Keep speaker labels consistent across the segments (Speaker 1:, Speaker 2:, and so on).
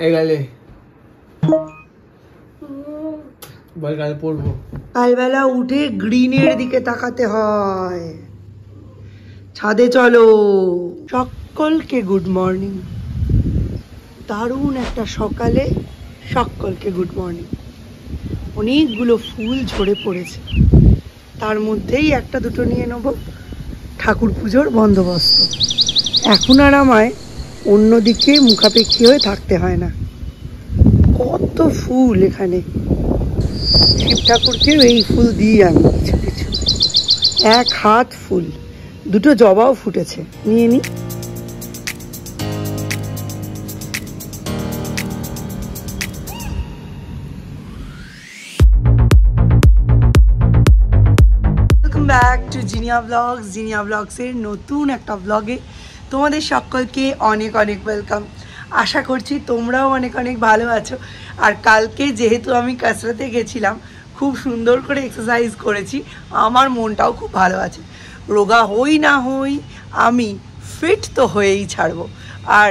Speaker 1: এগালে বল কাল পড়বো।
Speaker 2: কালবেলা উঠে গ্রিনের দিকে তাকাতে হয়। ছাদে চলো। সকলকে গুড মর্নিং। দারুণ একটা সকালে সকলকে গুড মর্নিং। অনেকগুলো ফুল ঝরে পড়েছে, তার মধ্যেই একটা দুটো নিয়ে নেব ঠাকুর পুজোর বন্দোবস্ত। এখন আর আমায় অন্যদিকে মুখাপেক্ষী হয়ে থাকতে হয় না। কত ফুল এখানে, শিব ঠাকুরকেও এই ফুল দিই আমি কিছু কিছু। এক হাত ফুল, দুটো জবাও ফুটেছে, নিয়ে নি। Welcome back to Zinnia blogs. Zinnia ব্লগসের নতুন একটা ব্লগে তোমাদের সকলকে অনেক অনেক ওয়েলকাম। আশা করছি তোমরাও অনেক অনেক ভালো আছো। আর কালকে যেহেতু আমি কাসরতে গেছিলাম, খুব সুন্দর করে এক্সারসাইজ করেছি, আমার মনটাও খুব ভালো আছে। রোগা হই না হই আমি ফিট তো হয়েই ছাড়বো। আর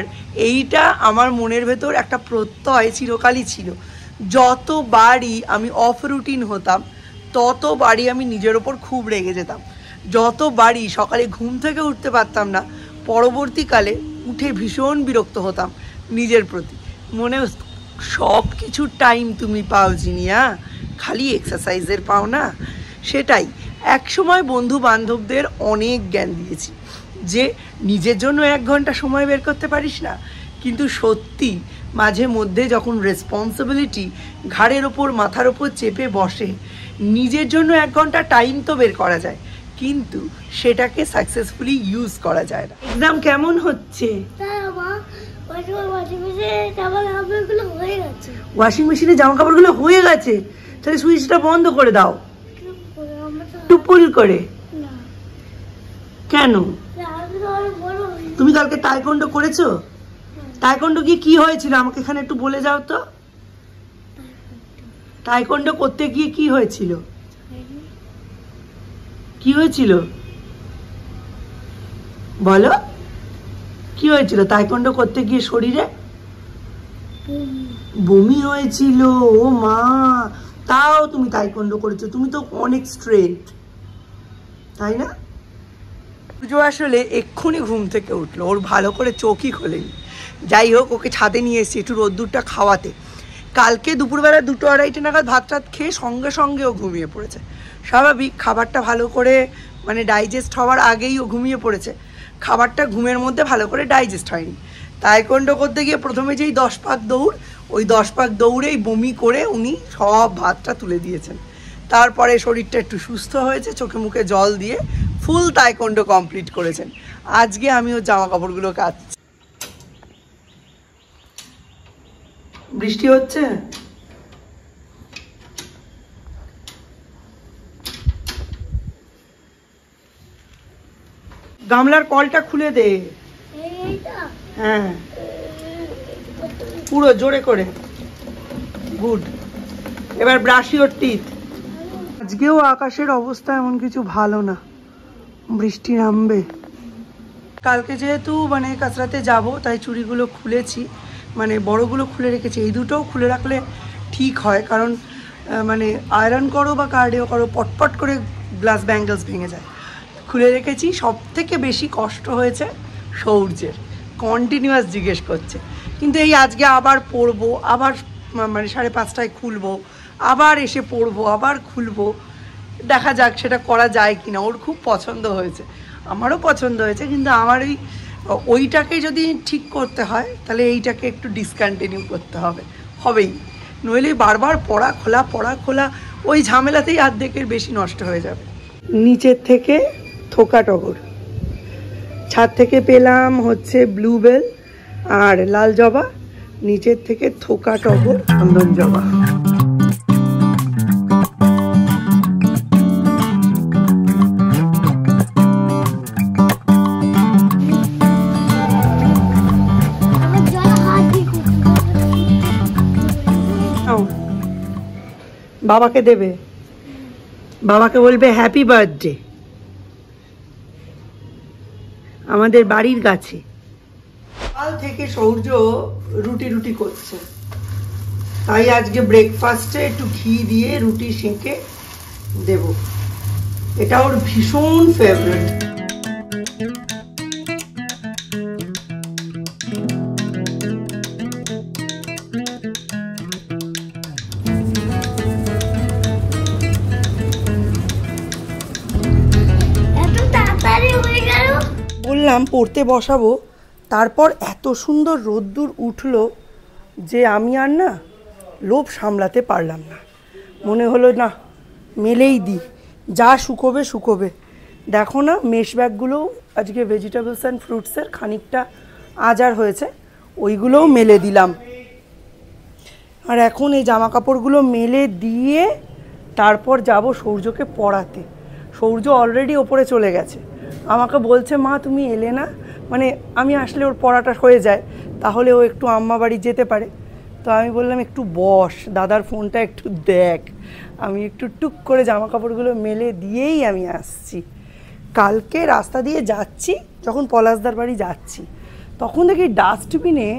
Speaker 2: এইটা আমার মনের ভেতর একটা প্রত্যয় চিরকালই ছিল। যতবারই আমি অফ রুটিন হতাম ততবারই আমি নিজের ওপর খুব রেগে যেতাম। যতবারই সকালে ঘুম থেকে উঠতে পারতাম না, পরবর্তীকালে উঠে ভীষণ বিরক্ত হতাম নিজের প্রতি। মনে সব কিছু টাইম তুমি পাও জিনিয়া, খালি এক্সারসাইজের পাও না। সেটাই একসময় বন্ধু বান্ধবদের অনেক জ্ঞান দিয়েছি যে নিজের জন্য 1 ঘন্টা সময় বের করতে পারিস না। কিন্তু সত্যি মাঝে মধ্যে যখন রেসপন্সিবিলিটি ঘাড়ের ওপর মাথার ওপর চেপে বসে, নিজের জন্য 1 ঘন্টা টাইম তো বের করা যায়, কিন্তু সেটাকে সাকসেসফুলি ইউজ করা যায় না। এক্সাম কেমন হচ্ছে? ওয়াশিং মেশিনে জামা কাপড়গুলো হয়ে গেছে, তাহলে সুইচটা বন্ধ করে দাও টুপুল করে। কেন? তুমি কালকে তাইকোন্ডো করেছো? তাইকোন্ডো গিয়ে কি হয়েছিল আমাকে এখানে একটু বলে যাও তো। তাইকোন্ডো করতে গিয়ে কি হয়েছিল? কি হয়েছিল বলো, কি হয়েছিল তাইকোন্ডো করতে গিয়ে? শরীরে বমি হয়েছিল। ও মা, তাও তুমি তাইকোন্ডো করেছো? তুমি তো অনেক স্ট্রেট, তাই না? পুজো আসলে এক্ষুনি ঘুম থেকে উঠলো, ওর ভালো করে চোখই খোলেনি। যাই হোক, ওকে ছাদে নিয়ে এসেছি একটু রোদ্দুরটা খাওয়াতে। কালকে দুপুরবেলা 2-2:30 নাগাদ ভাত টাত খেয়ে সঙ্গে সঙ্গে ও ঘুমিয়ে পড়েছে। স্বাভাবিক, খাবারটা ভালো করে মানে ডাইজেস্ট হওয়ার আগেই ও ঘুমিয়ে পড়েছে। খাবারটা ঘুমের মধ্যে ভালো করে ডাইজেস্ট হয়নি। তাইকোন্ডো করতে গিয়ে প্রথমে যেই 10 পাক দৌড়, ওই 10 পাক দৌড়েই বমি করে উনি সব ভাতটা তুলে দিয়েছেন। তারপরে শরীরটা একটু সুস্থ হয়েছে, চোখে মুখে জল দিয়ে ফুল তাইকোন্ডো কমপ্লিট করেছেন। আজকে আমি ওর জামা কাপড়গুলো কাচ্ছি। বৃষ্টি হচ্ছে, গামলার কলটা খুলে দে। হ্যাঁ, পুরো জোরে করে। গুড। এবার ব্রাশ ইওর টিথ। আজকেও আকাশের অবস্থা এমন কিছু ভালো না, বৃষ্টি নামবে। কালকে যেহেতু মানে কাচরাতে যাব, তাই চুড়িগুলো খুলেছি, মানে বড়গুলো খুলে রেখেছি। এই দুটোও খুলে রাখলে ঠিক হয়, কারণ মানে আয়রন করো বা কার্ডিও করো, পটপট করে গ্লাস ব্যাঙ্গলস ভেঙে যায়। খুলে রেখেছি। সব থেকে বেশি কষ্ট হয়েছে সৌর্যের, কন্টিনিউয়াস জিজ্ঞেস করছে। কিন্তু এই আজকে আবার পরবো, আবার মানে 5:30টায় খুলবো, আবার এসে পরবো, আবার খুলবো। দেখা যাক সেটা করা যায় কিনা। ওর খুব পছন্দ হয়েছে, আমারও পছন্দ হয়েছে, কিন্তু আমার ওইটাকে যদি ঠিক করতে হয় তাহলে এইটাকে একটু ডিসকন্টিনিউ করতে হবেই। নইলে বারবার পড়া খোলা ওই ঝামেলাতেই অর্ধেকের বেশি নষ্ট হয়ে যাবে। নিচের থেকে থোকা টগর, ছাদ থেকে পেলাম হচ্ছে ব্লুবেল আর লাল জবা, নিচের থেকে থোকা টগর চন্দন জবা। বাবাকে দেবে, বাবাকে বলবে হ্যাপি বার্থডে। আমাদের বাড়ির গাছে কাল থেকে সূর্য রুটি রুটি করছে, তাই আজকে ব্রেকফাস্টে একটু ঘি দিয়ে রুটি সেঁকে দেব। এটা ওর ভীষণ ফেভারিট। বললাম পড়তে বসাবো, তারপর এত সুন্দর রোদ্দুর উঠলো যে আমি আর না লোভ সামলাতে পারলাম না। মনে হলো না মেলেই দিই, যা শুকোবে শুকোবে। দেখো না মেশ ব্যাগগুলোও আজকে ভেজিটেবলস অ্যান্ড ফ্রুটসের খানিকটা আজার হয়েছে, ওইগুলোও মেলে দিলাম। আর এখন এই জামা কাপড়গুলো মেলে দিয়ে তারপর যাব সূর্যকে পড়াতে। সূর্য অলরেডি ওপরে চলে গেছে, আমাকে বলছে মা তুমি এলে না, মানে আমি আসলে ওর পড়াটা হয়ে যায়, তাহলে ও একটু আম্মা বাড়ি যেতে পারে। তো আমি বললাম একটু বস, দাদার ফোনটা একটু দেখ, আমি একটু টুক করে জামা কাপড়গুলো মেলে দিয়েই আমি আসছি। কালকে রাস্তা দিয়ে যাচ্ছি, যখন পলাশদার বাড়ি যাচ্ছি, তখন দেখি ডাস্টবিনে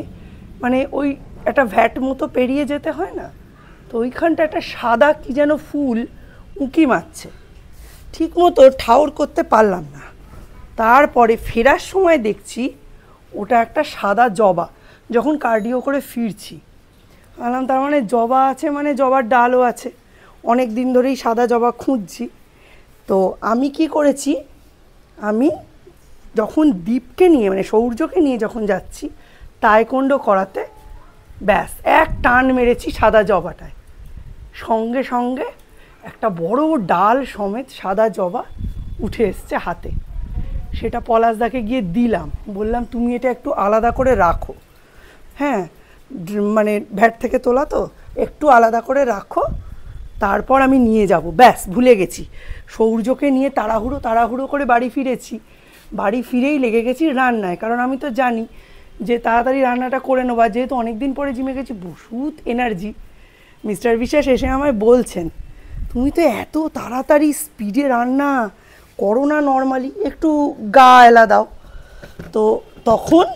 Speaker 2: মানে ওই একটা ভ্যাট মতো পেরিয়ে যেতে হয় না, তো ওইখানটা একটা সাদা কি যেন ফুল উঁকি মারছে, ঠিক মতো ঠাউর করতে পারলাম না। তারপরে ফেরার সময় দেখছি ওটা একটা সাদা জবা, যখন কার্ডিও করে ফিরছি বললাম তার মানে জবা আছে, মানে জবার ডালও আছে। অনেক দিন ধরেই সাদা জবা খুঁজছি। তো আমি কি করেছি, আমি যখন দীপকে নিয়ে মানে সূর্যকে নিয়ে যখন যাচ্ছি তাইকোন্ডো করাতে, ব্যাস এক টান মেরেছি সাদা জবাটায়, সঙ্গে সঙ্গে একটা বড় ডাল সমেত সাদা জবা উঠে এসছে হাতে। সেটা পলাশদাকে গিয়ে দিলাম, বললাম তুমি এটা একটু আলাদা করে রাখো, হ্যাঁ মানে ভ্যাট থেকে তোলা তো, একটু আলাদা করে রাখো, তারপর আমি নিয়ে যাব। ব্যাস ভুলে গেছি। সূর্যকে নিয়ে তাড়াহুড়ো করে বাড়ি ফিরেছি। বাড়ি ফিরেই লেগে গেছি রান্নায়, কারণ আমি তো জানি যে তাড়াতাড়ি রান্নাটা করে নেবো। যেহেতু অনেক দিন পরে জিমে গেছি, বহুত এনার্জি। মিস্টার বিশ্বাস এসে আমায় বলছেন তুমি তো এত তাড়াতাড়ি স্পিডে রান্না করো না, নর্মালি একটু গা এলা দাও। তো তখন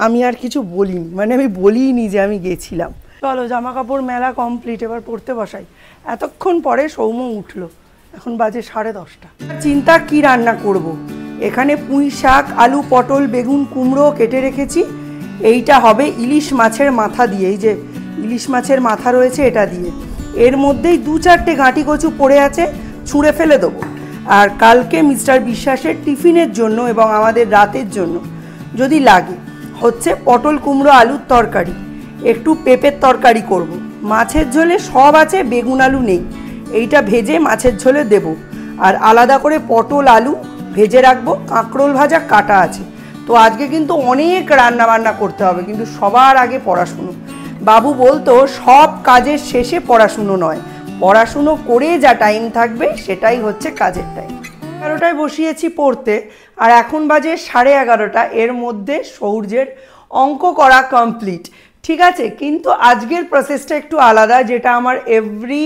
Speaker 2: আমি আর কিছু বলিনি, মানে আমি বলিনি যে আমি গেছিলাম। চলো জামা কাপড় মেলা কমপ্লিট, এবার পড়তে বসাই। এতক্ষণ পরে সৌম উঠলো, এখন বাজে 10:30। চিন্তা কি রান্না করব। এখানে পুঁই শাক, আলু, পটল, বেগুন, কুমড়ো কেটে রেখেছি। এইটা হবে ইলিশ মাছের মাথা দিয়ে, এই যে ইলিশ মাছের মাথা রয়েছে এটা দিয়ে। এর মধ্যেই 2-4টে গাঁটি কচু পড়ে আছে, ছুঁড়ে ফেলে দেবো। আর কালকে মিস্টার বিশ্বাসের টিফিনের জন্য এবং আমাদের রাতের জন্য যদি লাগে হচ্ছে পটল কুমড়ো আলুর তরকারি, একটু পেঁপের তরকারি করব। মাছের ঝোলে সব আছে, বেগুন আলু নেই, এইটা ভেজে মাছের ঝোলে দেব। আর আলাদা করে পটল আলু ভেজে রাখবো, কাঁকরোল ভাজা কাটা আছে। তো আজকে কিন্তু অনেক রান্না বান্না করতে হবে, কিন্তু সবার আগে পড়াশুনো। বাবু বলতো সব কাজের শেষে পড়াশুনো নয়, পড়াশুনো করে যা টাইম থাকবে সেটাই হচ্ছে কাজের টাইম। 11টায় বসিয়েছি পড়তে, আর এখন বাজে 11:30। এর মধ্যে সূর্যের অঙ্ক করা কমপ্লিট, ঠিক আছে। কিন্তু আজকের প্রসেসটা একটু আলাদা, যেটা আমার এভরি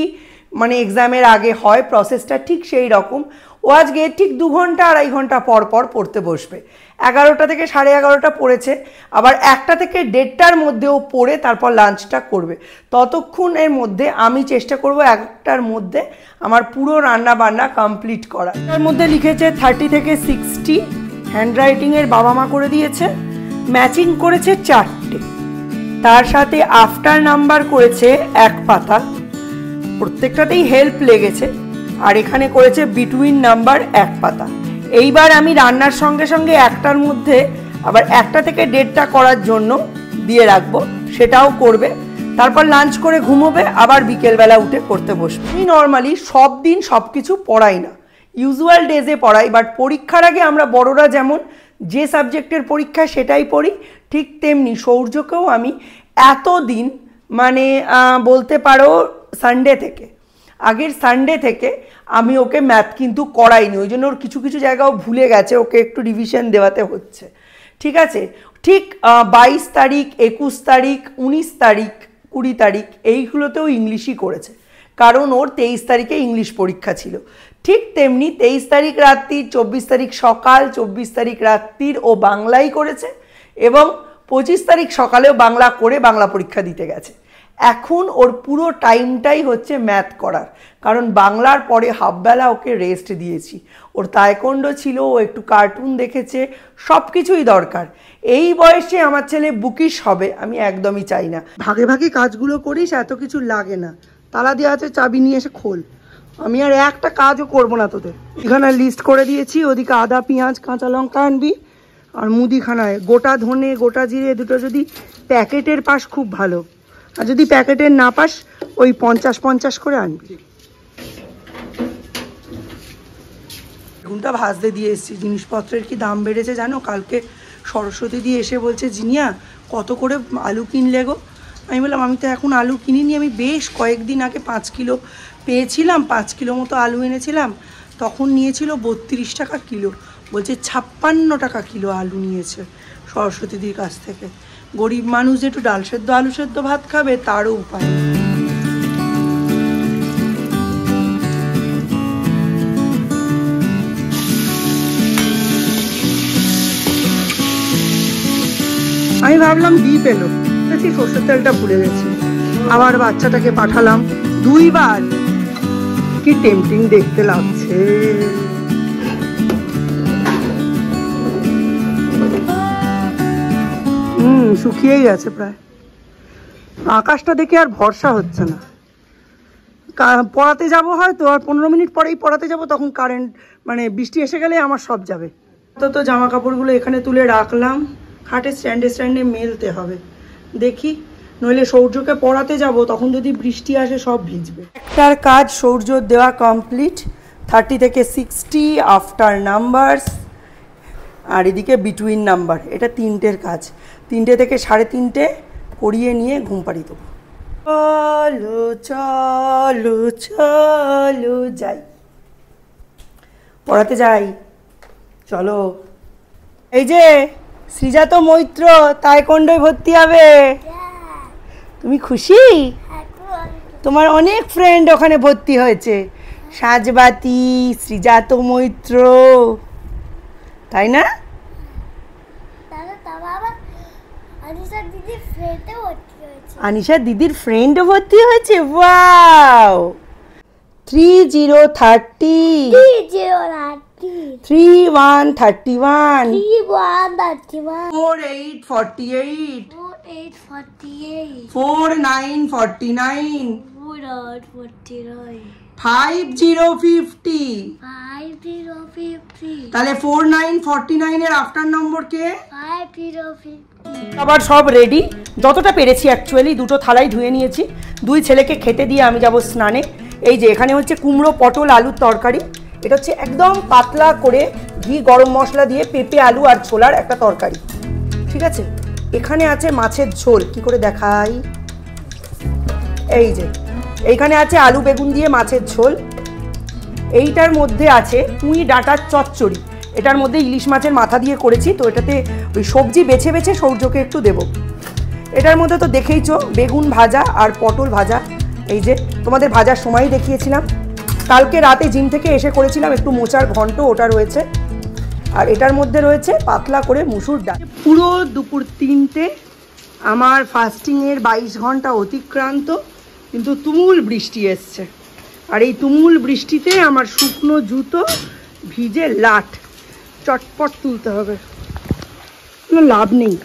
Speaker 2: মানে এক্সামের আগে হয়, প্রসেসটা ঠিক সেই রকম। ও আজকে ঠিক 2 ঘন্টা 2.5 ঘন্টা পর পর পড়তে বসবে। 11টা থেকে 11:30 পড়েছে, আবার 1টা থেকে 1:30টার মধ্যে ও পড়ে তারপর লাঞ্চটা করবে। ততক্ষণের মধ্যে আমি চেষ্টা করব 1টার মধ্যে আমার পুরো রান্না বান্না কমপ্লিট করা। তার মধ্যে লিখেছে 30 থেকে 60, হ্যান্ডরাইটিংয়ের বাবা মা করে দিয়েছে, ম্যাচিং করেছে 4টে, তার সাথে আফটার নাম্বার করেছে 1 পাতা, প্রত্যেকটাতেই হেল্প লেগেছে। আর এখানে করেছে বিটুইন নাম্বার 1 পাতা। এইবার আমি রান্নার সঙ্গে সঙ্গে 1টার মধ্যে আবার 1টা থেকে 1:30টা করার জন্য দিয়ে রাখবো, সেটাও করবে। তারপর লাঞ্চ করে ঘুমোবে, আবার বিকেলবেলা উঠে পড়তে বসবে। আমি নর্মালি সব দিন সব কিছু পড়াই না, ইউজুয়াল ডেজে পড়াই, বাট পরীক্ষার আগে আমরা বড়রা যেমন যে সাবজেক্টের পরীক্ষা সেটাই পড়ি, ঠিক তেমনি সূর্যকেও আমি এতদিন মানে বলতে পারো আগের সানডে থেকে আমি ওকে ম্যাথ কিন্তু করাইনি, ওই জন্য ওর কিছু কিছু জায়গাও ভুলে গেছে, ওকে একটু রিভিশন দেওয়াতে হচ্ছে, ঠিক আছে। ঠিক 22 তারিখ, 21 তারিখ, 19 তারিখ, 20 তারিখ এইগুলোতেও ইংলিশই করেছে, কারণ ওর 23 তারিখে ইংলিশ পরীক্ষা ছিল। ঠিক তেমনি 23 তারিখ রাত্রি, 24 তারিখ সকাল, 24 তারিখ রাত্রির ও বাংলাই করেছে, এবং 25 তারিখ সকালেও বাংলা করে বাংলা পরীক্ষা দিতে গেছে। এখন ওর পুরো টাইমটাই হচ্ছে ম্যাথ করার, কারণ বাংলার পরে হাফবেলা ওকে রেস্ট দিয়েছি। ওর তায়কোন্ডো ছিল, ও একটু কার্টুন দেখেছে, সব কিছুই দরকার। এই বয়সে আমার ছেলে বুকিশ হবে আমি একদমই চাই না। ভাগে ভাগে কাজগুলো করিস, এত কিছু লাগে না। তালা দেওয়া আছে, চাবি নিয়ে এসে খোল। আমি আর একটা কাজও করবো না তোদের। এখানে লিস্ট করে দিয়েছি, ওদিকে আদা পেঁয়াজ কাঁচা লঙ্কা আনবি, আর মুদিখানায় গোটা ধনে গোটা জিরে দুটো যদি প্যাকেটের পাস খুব ভালো, আর যদি প্যাকেটের না পাস ওই 50-50 করে আনবি। বেগুনটা ভাজতে দিয়ে এসেছি। জিনিসপত্রের কি দাম বেড়েছে জানো? কালকে সরস্বতী দিয়ে এসে বলছে, জিনিয়া কত করে আলু কিনলে গো? আমি বললাম আমি তো এখন আলু কিনিনি, আমি বেশ কয়েকদিন আগে 5 কিলো পেয়েছিলাম, 5 কিলো মতো আলু এনেছিলাম, তখন নিয়েছিল 32 টাকা কিলো। বলছে 56 টাকা কিলো আলু নিয়েছে সরস্বতীদির কাছ থেকে। গরিব মানুষ একটু ডাল সেদ্ধ আলু সেদ্ধ ভাত খাবে, তারও উপায়। আমি ভাবলাম দ্বীপ এলো, সর্ষের তেলটা ভুলে গেছি। আবার বাচ্চাটাকে পাঠালাম 2 বার। কি টেম্পটিং দেখতে লাগছে। শুকিয়েই গেছে প্রায়। আকাশটা দেখে আর ভরসা হচ্ছে না। পড়াতে যাব হয়তো, আর 15 মিনিট পরেই পড়াতে যাব, তখন কারেন্ট মানে বৃষ্টি এসে গেলে আমার সব যাবে। তো জামা কাপড়গুলো এখানে তুলে রাখলাম, খাটে স্ট্যান্ডে মেলতে হবে। দেখি, নইলে সৌর্যকে পড়াতে যাব, তখন যদি বৃষ্টি আসে সব ভিজবে। একটার কাজ সৌর্য দেওয়া কমপ্লিট। 30 থেকে 60 আফটার নাম্বারস, আর এদিকে বিটুইন নাম্বার। এটা 3টের কাজ। 3টে থেকে 3:30 করিয়ে নিয়ে ঘুম পাড়িয়ে দেবো। চলো চলো চলো যাই, পড়াতে যাই, চলো। এই যে শ্রীজাত মৈত্র তাইকোন্ডোয় ভর্তি হবে। তুমি খুশি? তোমার অনেক ফ্রেন্ড ওখানে ভর্তি হয়েছে, সাজবাতি, শ্রীজাত মৈত্র, তাই না? আনিশা দিদির ফ্রেন্ডও ভর্তি হয়েছে। ওয়াও। 3030 3131 4848 4949 5050। তাহলে 4949 এর আফটার নম্বর কে? 5050। আবার সব রেডি, যতটা পেরেছি অ্যাকচুয়ালি। 2টো থালাই ধুয়ে নিয়েছি। 2 ছেলেকে খেতে দিয়ে আমি যাব স্নানে। এই যে এখানে হচ্ছে কুমড়ো পটল আলুর তরকারি। এটা হচ্ছে একদম পাতলা করে ঘি গরম মশলা দিয়ে পেঁপে আলু আর ছোলার একটা তরকারি, ঠিক আছে? এখানে আছে মাছের ঝোল, কি করে দেখাই, এই যে এইখানে আছে আলু বেগুন দিয়ে মাছের ঝোল। এইটার মধ্যে আছে পুঁই ডাঁটার চচ্চড়ি। এটার মধ্যে ইলিশ মাছের মাথা দিয়ে করেছি, তো এটাতে ওই সবজি বেছে বেছে সৌর্যকে একটু দেবো। এটার মধ্যে তো দেখেইছো বেগুন ভাজা আর পটল ভাজা। এই যে তোমাদের ভাজার সময় দেখিয়েছিলাম। কালকে রাতে জিম থেকে এসে করেছিলাম একটু মোচার ঘন্ট, ওটা রয়েছে। আর এটার মধ্যে রয়েছে পাতলা করে মুসুর ডাল। পুরো দুপুর 3টে আমার ফাস্টিংয়ের 22 ঘন্টা অতিক্রান্ত, কিন্তু তুমুল বৃষ্টি এসছে। আর এই তুমুল বৃষ্টিতে আমার শুকনো জুতো ভিজে লাট, চটপট তুলতে হবে। কোনো লাভ নেই,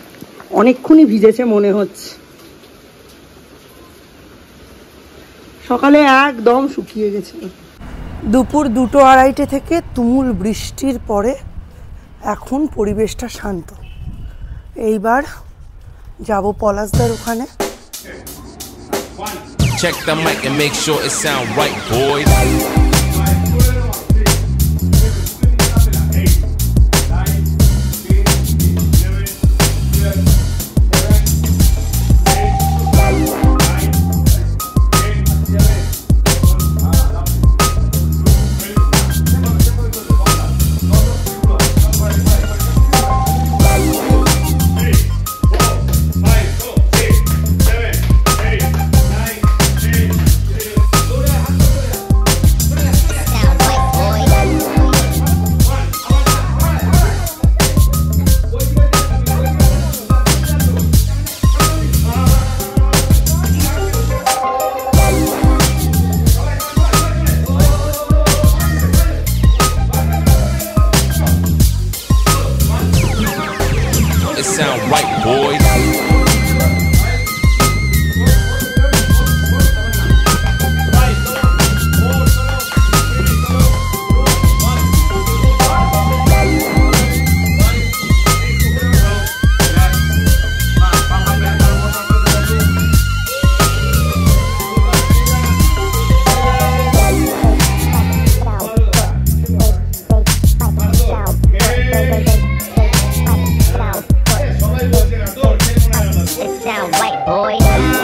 Speaker 2: অনেকক্ষণই ভিজেছে মনে হচ্ছে। সকালে একদম শুকিয়ে গেছে। দুপুর 2-2:30 থেকে তুমুল বৃষ্টির পরে এখন পরিবেশটা শান্ত। এইবার যাব পলাশদার ওখানে।
Speaker 3: Check the mic and make sure it sound right, boys.
Speaker 4: boy.